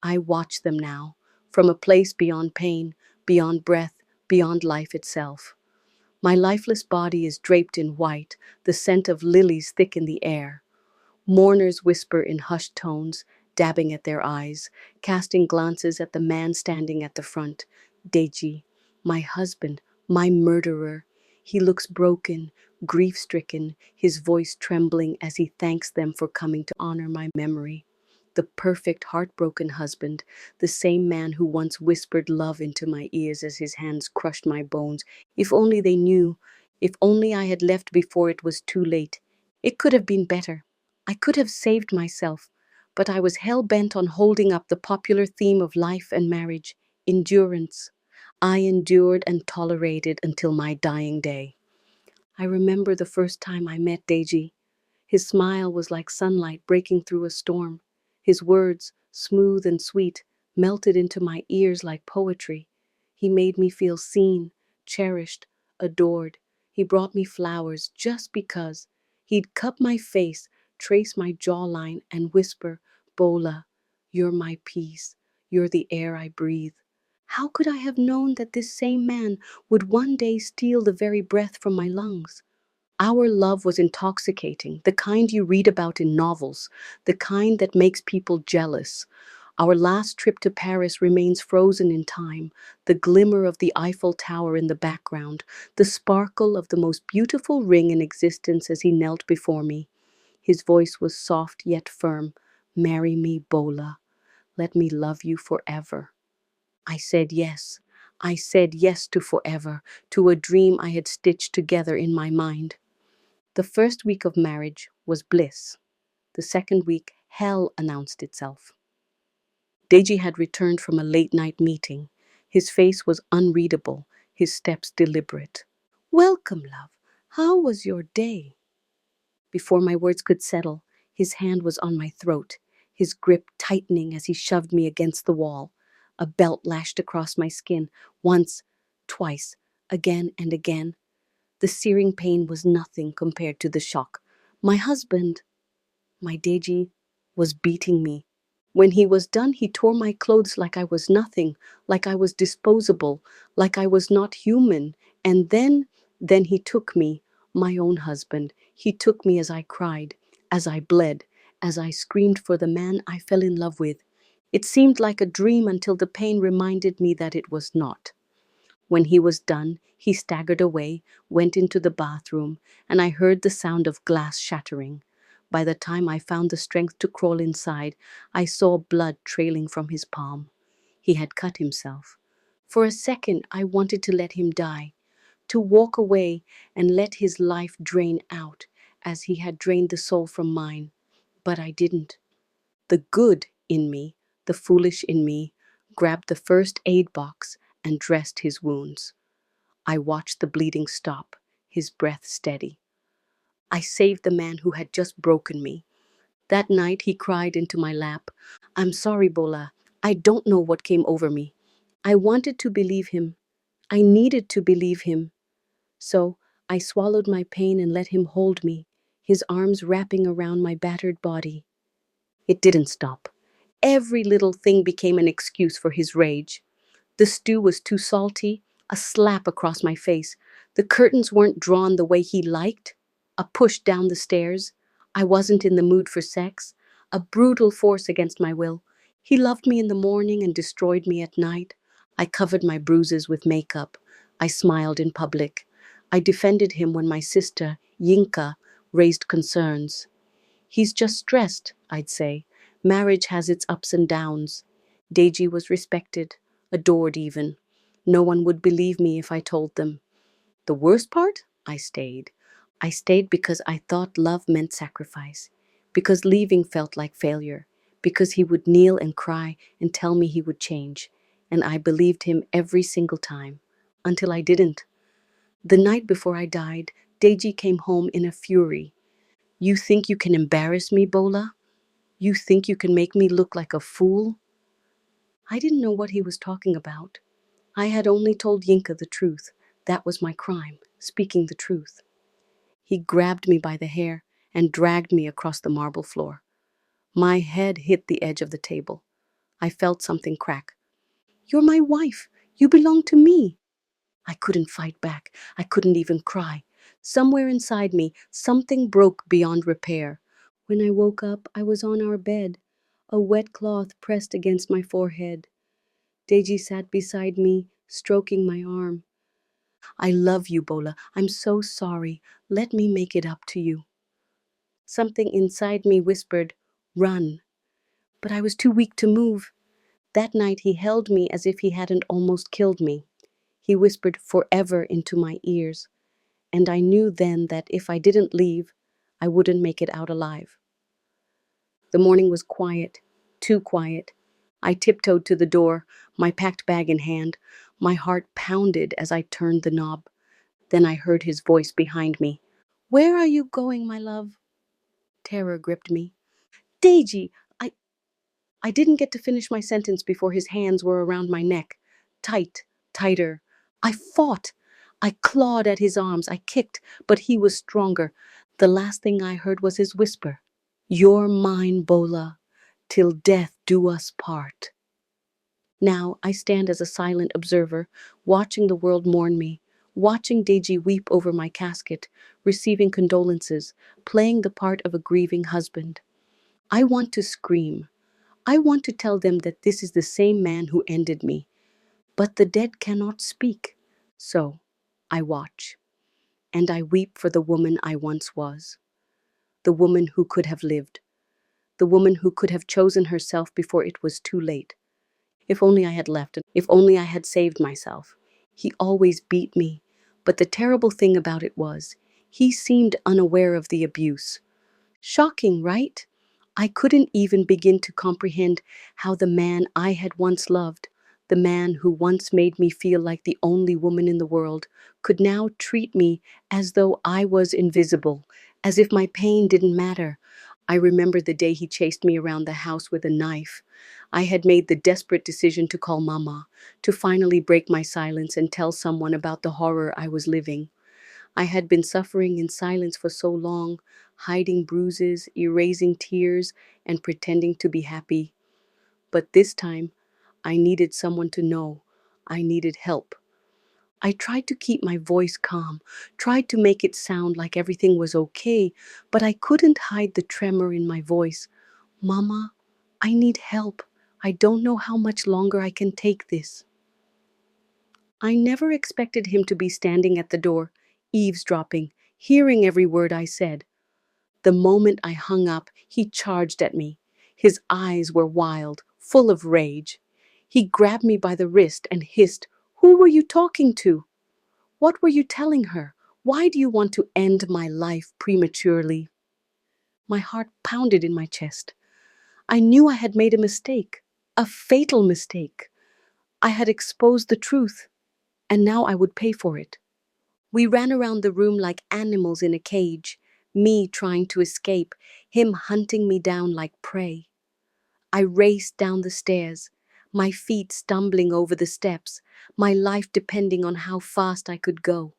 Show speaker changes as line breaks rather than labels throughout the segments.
I watch them now, from a place beyond pain, beyond breath, beyond life itself. My lifeless body is draped in white, the scent of lilies thick in the air. Mourners whisper in hushed tones, dabbing at their eyes, casting glances at the man standing at the front. Deji, my husband, my murderer. He looks broken, grief-stricken, his voice trembling as he thanks them for coming to honor my memory. The perfect, heartbroken husband, the same man who once whispered love into my ears as his hands crushed my bones. If only they knew, if only I had left before it was too late. It could have been better. I could have saved myself, but I was hell-bent on holding up the popular theme of life and marriage, endurance. I endured and tolerated until my dying day. I remember the first time I met Deji. His smile was like sunlight breaking through a storm. His words, smooth and sweet, melted into my ears like poetry. He made me feel seen, cherished, adored. He brought me flowers just because. He'd cup my face, trace my jawline, and whisper, "Bola, you're my peace. You're the air I breathe." How could I have known that this same man would one day steal the very breath from my lungs? Our love was intoxicating, the kind you read about in novels, the kind that makes people jealous. Our last trip to Paris remains frozen in time, the glimmer of the Eiffel Tower in the background, the sparkle of the most beautiful ring in existence as he knelt before me. His voice was soft yet firm. "Marry me, Bola. Let me love you forever." I said yes. I said yes to forever, to a dream I had stitched together in my mind. The first week of marriage was bliss. The second week, hell announced itself. Deji had returned from a late-night meeting. His face was unreadable, his steps deliberate. "Welcome, love. How was your day?" Before my words could settle, his hand was on my throat, his grip tightening as he shoved me against the wall. A belt lashed across my skin, once, twice, again and again. The searing pain was nothing compared to the shock. My husband, my Deji, was beating me. When he was done, he tore my clothes like I was nothing, like I was disposable, like I was not human. And then he took me, my own husband. He took me as I cried, as I bled, as I screamed for the man I fell in love with. It seemed like a dream until the pain reminded me that it was not. When he was done, he staggered away, went into the bathroom, and I heard the sound of glass shattering. By the time I found the strength to crawl inside, I saw blood trailing from his palm. He had cut himself. For a second, I wanted to let him die, to walk away and let his life drain out as he had drained the soul from mine. But I didn't. The good in me, the foolish in me, grabbed the first aid box and dressed his wounds. I watched the bleeding stop, his breath steady. I saved the man who had just broken me. That night he cried into my lap, "I'm sorry, Bola. I don't know what came over me. I wanted to believe him. I needed to believe him." So I swallowed my pain and let him hold me, his arms wrapping around my battered body. It didn't stop. Every little thing became an excuse for his rage. The stew was too salty, a slap across my face. The curtains weren't drawn the way he liked, a push down the stairs. I wasn't in the mood for sex, a brutal force against my will. He loved me in the morning and destroyed me at night. I covered my bruises with makeup. I smiled in public. I defended him when my sister, Yinka, raised concerns. "He's just stressed," I'd say. "Marriage has its ups and downs." Deji was respected, adored even. No one would believe me if I told them. The worst part? I stayed. I stayed because I thought love meant sacrifice, because leaving felt like failure, because he would kneel and cry and tell me he would change. And I believed him every single time, until I didn't. The night before I died, Deji came home in a fury. "You think you can embarrass me, Bola? You think you can make me look like a fool?" I didn't know what he was talking about. I had only told Yinka the truth. That was my crime, speaking the truth. He grabbed me by the hair and dragged me across the marble floor. My head hit the edge of the table. I felt something crack. "You're my wife. You belong to me." I couldn't fight back. I couldn't even cry. Somewhere inside me, something broke beyond repair. When I woke up, I was on our bed, a wet cloth pressed against my forehead. Deji sat beside me, stroking my arm. "I love you, Bola. I'm so sorry. Let me make it up to you." Something inside me whispered, "Run." But I was too weak to move. That night he held me as if he hadn't almost killed me. He whispered forever into my ears, and I knew then that if I didn't leave, I wouldn't make it out alive. The morning was quiet, too quiet. I tiptoed to the door, my packed bag in hand. My heart pounded as I turned the knob. Then I heard his voice behind me. "Where are you going, my love?" Terror gripped me. "Deji, I didn't get to finish my sentence before his hands were around my neck. Tight, tighter. I fought. I clawed at his arms. I kicked, but he was stronger. The last thing I heard was his whisper. "You're mine, Bola, till death do us part." Now I stand as a silent observer, watching the world mourn me, watching Deji weep over my casket, receiving condolences, playing the part of a grieving husband. I want to scream. I want to tell them that this is the same man who ended me. But the dead cannot speak. So I watch. And I weep for the woman I once was. The woman who could have lived. The woman who could have chosen herself before it was too late. If only I had left. If only I had saved myself. He always beat me. But the terrible thing about it was, he seemed unaware of the abuse. Shocking, right? I couldn't even begin to comprehend how the man I had once loved, the man who once made me feel like the only woman in the world, could now treat me as though I was invisible, as if my pain didn't matter. I remember the day he chased me around the house with a knife. I had made the desperate decision to call Mama, to finally break my silence and tell someone about the horror I was living. I had been suffering in silence for so long, hiding bruises, erasing tears, and pretending to be happy. But this time, I needed someone to know. I needed help. I tried to keep my voice calm, tried to make it sound like everything was okay, but I couldn't hide the tremor in my voice. "Mama, I need help. I don't know how much longer I can take this." I never expected him to be standing at the door, eavesdropping, hearing every word I said. The moment I hung up, he charged at me. His eyes were wild, full of rage. He grabbed me by the wrist and hissed, "Who were you talking to? What were you telling her? Why do you want to end my life prematurely?" My heart pounded in my chest. I knew I had made a mistake, a fatal mistake. I had exposed the truth, and now I would pay for it. We ran around the room like animals in a cage, me trying to escape, him hunting me down like prey. I raced down the stairs, my feet stumbling over the steps, my life depending on how fast I could go.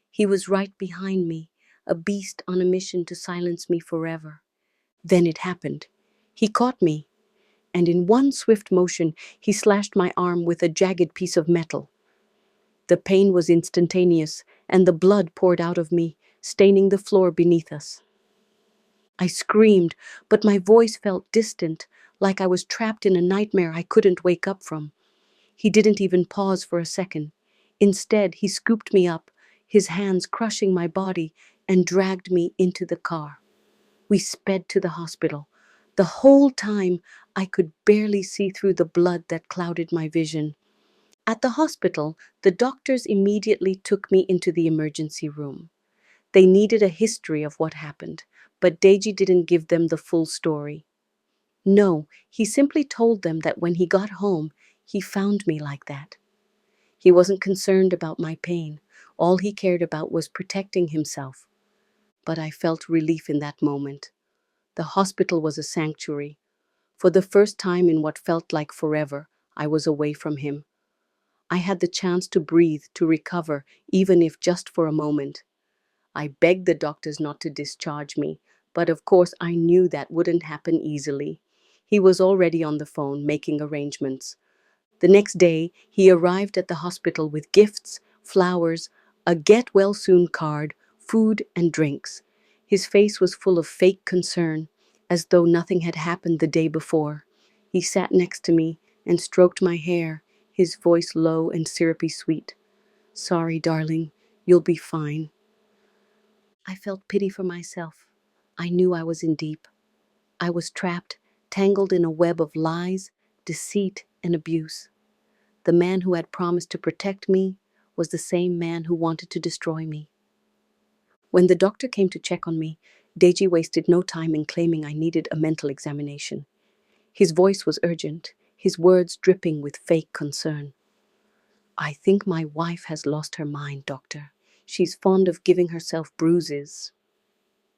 He was right behind me, a beast on a mission to silence me forever. Then it happened. He caught me, and in one swift motion, he slashed my arm with a jagged piece of metal. The pain was instantaneous, and the blood poured out of me, staining the floor beneath us. I screamed, but my voice felt distant, like I was trapped in a nightmare I couldn't wake up from. He didn't even pause for a second. Instead, he scooped me up, his hands crushing my body, and dragged me into the car. We sped to the hospital. The whole time, I could barely see through the blood that clouded my vision. At the hospital, the doctors immediately took me into the emergency room. They needed a history of what happened, but Deji didn't give them the full story. No, he simply told them that when he got home, he found me like that. He wasn't concerned about my pain. All he cared about was protecting himself. But I felt relief in that moment. The hospital was a sanctuary. For the first time in what felt like forever, I was away from him. I had the chance to breathe, to recover, even if just for a moment. I begged the doctors not to discharge me, but of course I knew that wouldn't happen easily. He was already on the phone making arrangements. The next day, he arrived at the hospital with gifts, flowers, a get well soon card, food, and drinks. His face was full of fake concern, as though nothing had happened the day before. He sat next to me and stroked my hair, his voice low and syrupy sweet. "Sorry, darling, you'll be fine." I felt pity for myself. I knew I was in deep. I was trapped, tangled in a web of lies, deceit, and abuse. The man who had promised to protect me was the same man who wanted to destroy me. When the doctor came to check on me, Deji wasted no time in claiming I needed a mental examination. His voice was urgent, his words dripping with fake concern. "I think my wife has lost her mind, doctor. She's fond of giving herself bruises.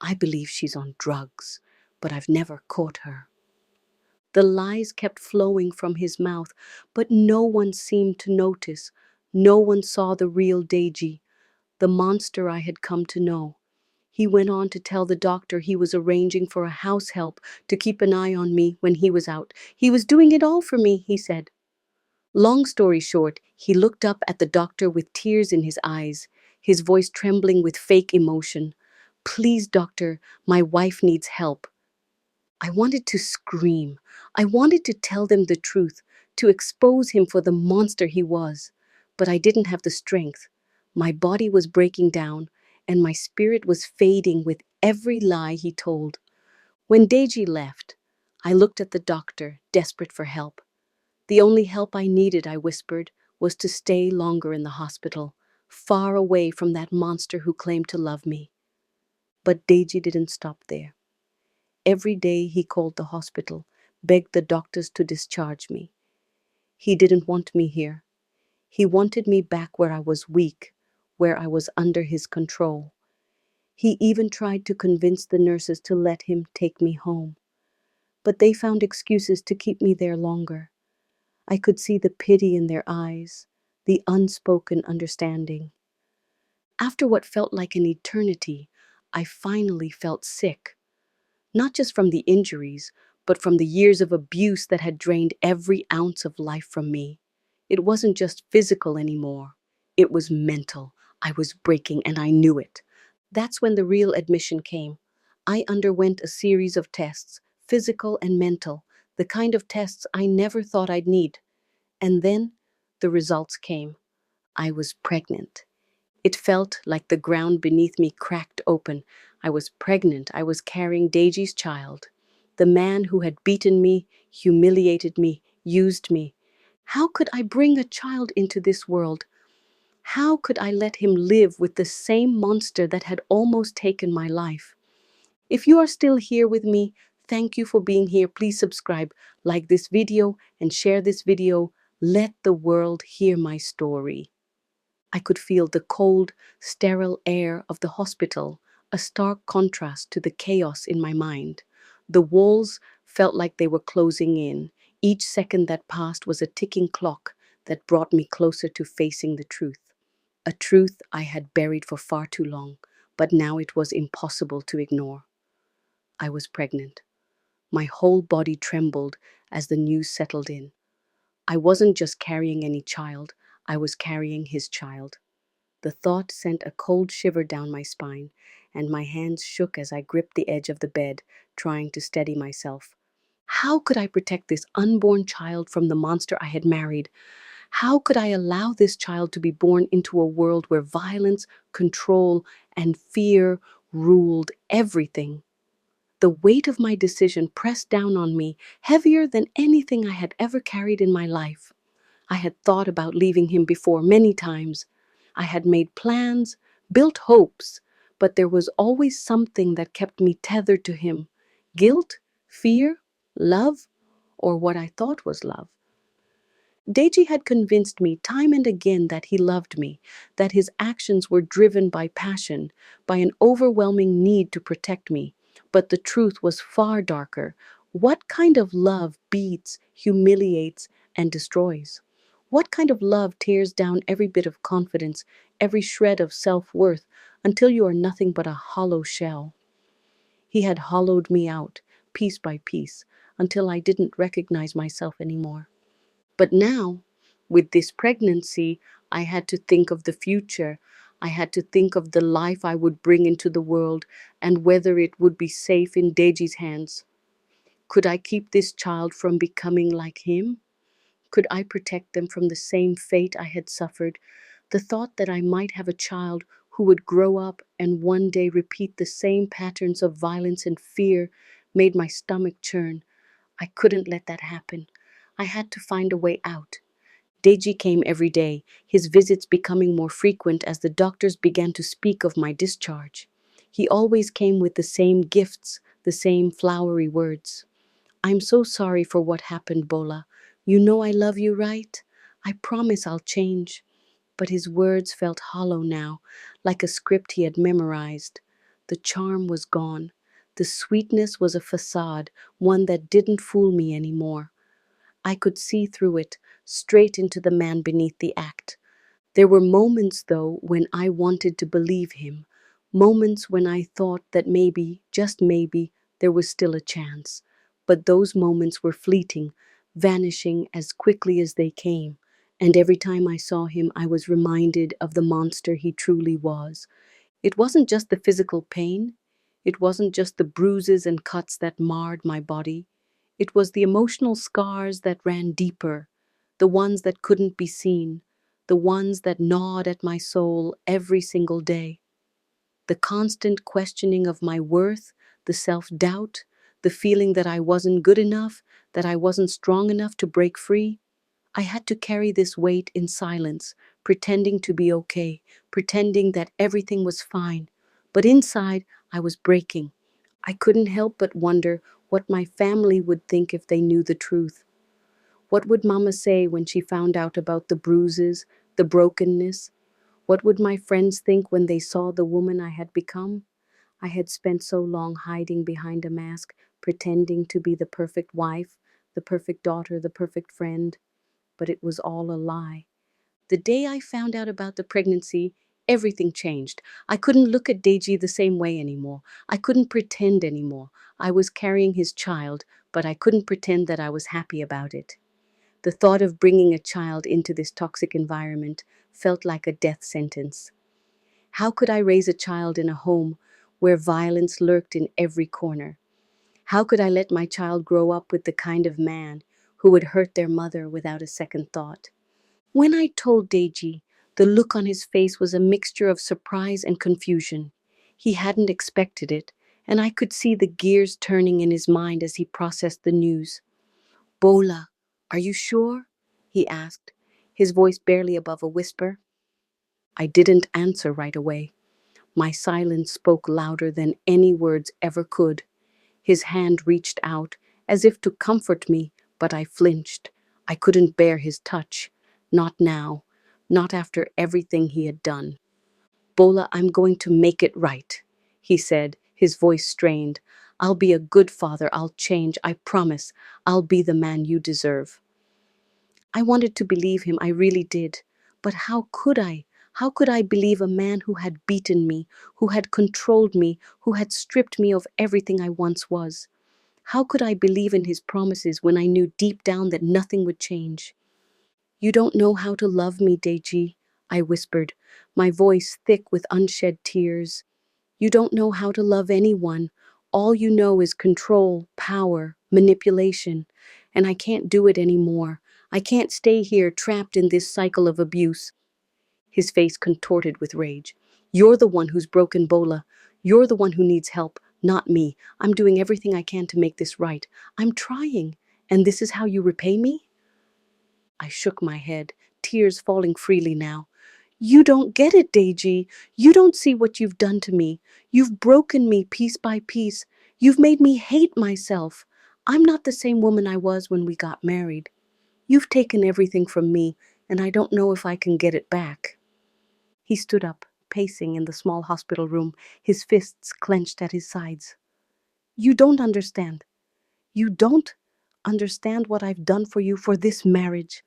I believe she's on drugs, but I've never caught her." The lies kept flowing from his mouth, but no one seemed to notice. No one saw the real Deji, the monster I had come to know. He went on to tell the doctor he was arranging for a house help to keep an eye on me when he was out. He was doing it all for me, he said. Long story short, he looked up at the doctor with tears in his eyes, his voice trembling with fake emotion. "Please, doctor, my wife needs help." I wanted to scream. I wanted to tell them the truth, to expose him for the monster he was. But I didn't have the strength. My body was breaking down, and my spirit was fading with every lie he told. When Deji left, I looked at the doctor, desperate for help. The only help I needed, I whispered, was to stay longer in the hospital, far away from that monster who claimed to love me. But Deji didn't stop there. Every day he called the hospital, begged the doctors to discharge me. He didn't want me here. He wanted me back where I was weak, where I was under his control. He even tried to convince the nurses to let him take me home. But they found excuses to keep me there longer. I could see the pity in their eyes, the unspoken understanding. After what felt like an eternity, I finally felt sick. Not just from the injuries, but from the years of abuse that had drained every ounce of life from me. It wasn't just physical anymore. It was mental. I was breaking and I knew it. That's when the real admission came. I underwent a series of tests, physical and mental, the kind of tests I never thought I'd need. And then the results came. I was pregnant. It felt like the ground beneath me cracked open. I was pregnant. I was carrying Deji's child. The man who had beaten me, humiliated me, used me. How could I bring a child into this world? How could I let him live with the same monster that had almost taken my life? If you are still here with me, thank you for being here. Please subscribe, like this video, and share this video. Let the world hear my story. I could feel the cold, sterile air of the hospital, a stark contrast to the chaos in my mind. The walls felt like they were closing in. Each second that passed was a ticking clock that brought me closer to facing the truth. A truth I had buried for far too long, but now it was impossible to ignore. I was pregnant. My whole body trembled as the news settled in. I wasn't just carrying any child, I was carrying his child. The thought sent a cold shiver down my spine, and my hands shook as I gripped the edge of the bed, trying to steady myself. How could I protect this unborn child from the monster I had married? How could I allow this child to be born into a world where violence, control, and fear ruled everything? The weight of my decision pressed down on me, heavier than anything I had ever carried in my life. I had thought about leaving him before many times. I had made plans, built hopes, but there was always something that kept me tethered to him. Guilt, fear, love, or what I thought was love. Deji had convinced me time and again that he loved me, that his actions were driven by passion, by an overwhelming need to protect me. But the truth was far darker. What kind of love beats, humiliates, and destroys? What kind of love tears down every bit of confidence, every shred of self-worth, until you are nothing but a hollow shell? He had hollowed me out, piece by piece, until I didn't recognize myself anymore. But now, with this pregnancy, I had to think of the future. I had to think of the life I would bring into the world and whether it would be safe in Deji's hands. Could I keep this child from becoming like him? Could I protect them from the same fate I had suffered? The thought that I might have a child who would grow up and one day repeat the same patterns of violence and fear made my stomach churn. I couldn't let that happen. I had to find a way out. Deji came every day, his visits becoming more frequent as the doctors began to speak of my discharge. He always came with the same gifts, the same flowery words. I'm so sorry for what happened, Bola. You know I love you, right? I promise I'll change. But his words felt hollow now, like a script he had memorized. The charm was gone. The sweetness was a facade, one that didn't fool me anymore. I could see through it, straight into the man beneath the act. There were moments, though, when I wanted to believe him. Moments when I thought that maybe, just maybe, there was still a chance. But those moments were fleeting, vanishing as quickly as they came. And every time I saw him, I was reminded of the monster he truly was. It wasn't just the physical pain. It wasn't just the bruises and cuts that marred my body. It was the emotional scars that ran deeper, the ones that couldn't be seen, the ones that gnawed at my soul every single day. The constant questioning of my worth, the self-doubt, the feeling that I wasn't good enough, that I wasn't strong enough to break free. I had to carry this weight in silence, pretending to be okay, pretending that everything was fine. But inside, I was breaking. I couldn't help but wonder what my family would think if they knew the truth. What would Mama say when she found out about the bruises, the brokenness? What would my friends think when they saw the woman I had become? I had spent so long hiding behind a mask, pretending to be the perfect wife, the perfect daughter, the perfect friend. But it was all a lie. The day I found out about the pregnancy, everything changed. I couldn't look at Deji the same way anymore. I couldn't pretend anymore. I was carrying his child, but I couldn't pretend that I was happy about it. The thought of bringing a child into this toxic environment felt like a death sentence. How could I raise a child in a home where violence lurked in every corner? How could I let my child grow up with the kind of man who would hurt their mother without a second thought? When I told Deji, the look on his face was a mixture of surprise and confusion. He hadn't expected it, and I could see the gears turning in his mind as he processed the news. Bola, are you sure? He asked, his voice barely above a whisper. I didn't answer right away. My silence spoke louder than any words ever could. His hand reached out, as if to comfort me, but I flinched. I couldn't bear his touch. Not now. Not after everything he had done. Bola, I'm going to make it right, he said, his voice strained. I'll be a good father. I'll change. I promise. I'll be the man you deserve. I wanted to believe him. I really did. But how could I? How could I believe a man who had beaten me, who had controlled me, who had stripped me of everything I once was? How could I believe in his promises when I knew deep down that nothing would change? You don't know how to love me, Deji, I whispered, my voice thick with unshed tears. You don't know how to love anyone. All you know is control, power, manipulation. And I can't do it anymore. I can't stay here trapped in this cycle of abuse. His face contorted with rage. You're the one who's broken Bola. You're the one who needs help, not me. I'm doing everything I can to make this right. I'm trying. And this is how you repay me? I shook my head, tears falling freely now. You don't get it, Deji. You don't see what you've done to me. You've broken me piece by piece. You've made me hate myself. I'm not the same woman I was when we got married. You've taken everything from me, and I don't know if I can get it back. He stood up, pacing in the small hospital room, his fists clenched at his sides. You don't understand. You don't understand what I've done for you for this marriage.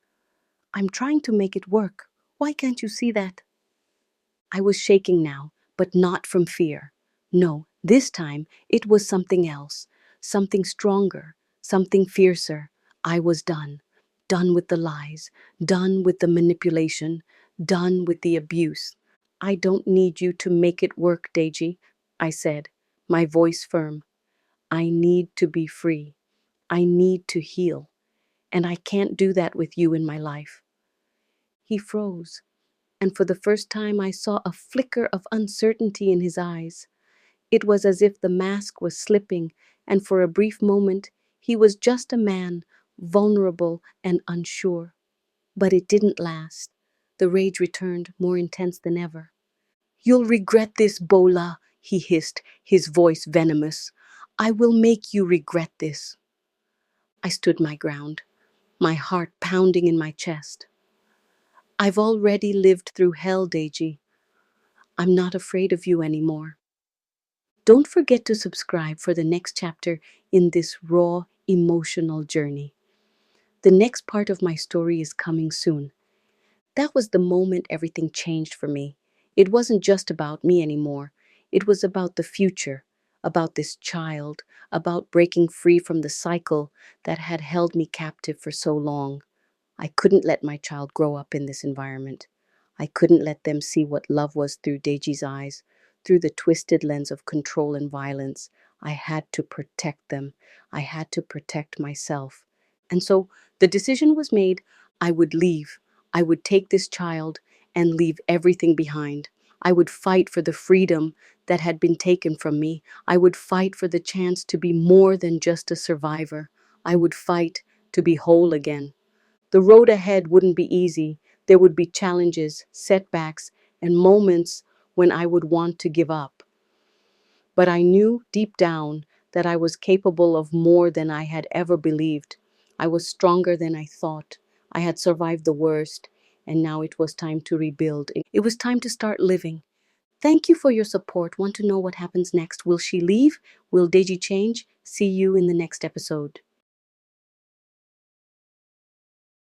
I'm trying to make it work. Why can't you see that? I was shaking now, but not from fear. No, this time it was something else, something stronger, something fiercer. I was done. Done with the lies, done with the manipulation, done with the abuse. I don't need you to make it work, Deji, I said, my voice firm. I need to be free. I need to heal. And I can't do that with you in my life. He froze, and for the first time I saw a flicker of uncertainty in his eyes. It was as if the mask was slipping, and for a brief moment he was just a man, vulnerable and unsure. But it didn't last. The rage returned, more intense than ever. You'll regret this, Bola, he hissed, his voice venomous. I will make you regret this. I stood my ground, my heart pounding in my chest. I've already lived through hell, Deji. I'm not afraid of you anymore. Don't forget to subscribe for the next chapter in this raw, emotional journey. The next part of my story is coming soon. That was the moment everything changed for me. It wasn't just about me anymore. It was about the future, about this child, about breaking free from the cycle that had held me captive for so long. I couldn't let my child grow up in this environment. I couldn't let them see what love was through Deji's eyes, through the twisted lens of control and violence. I had to protect them. I had to protect myself. And so the decision was made. I would leave. I would take this child and leave everything behind. I would fight for the freedom that had been taken from me. I would fight for the chance to be more than just a survivor. I would fight to be whole again. The road ahead wouldn't be easy. There would be challenges, setbacks, and moments when I would want to give up. But I knew deep down that I was capable of more than I had ever believed. I was stronger than I thought. I had survived the worst, and now it was time to rebuild. It was time to start living. Thank you for your support. Want to know what happens next? Will she leave? Will Deji change? See you in the next episode.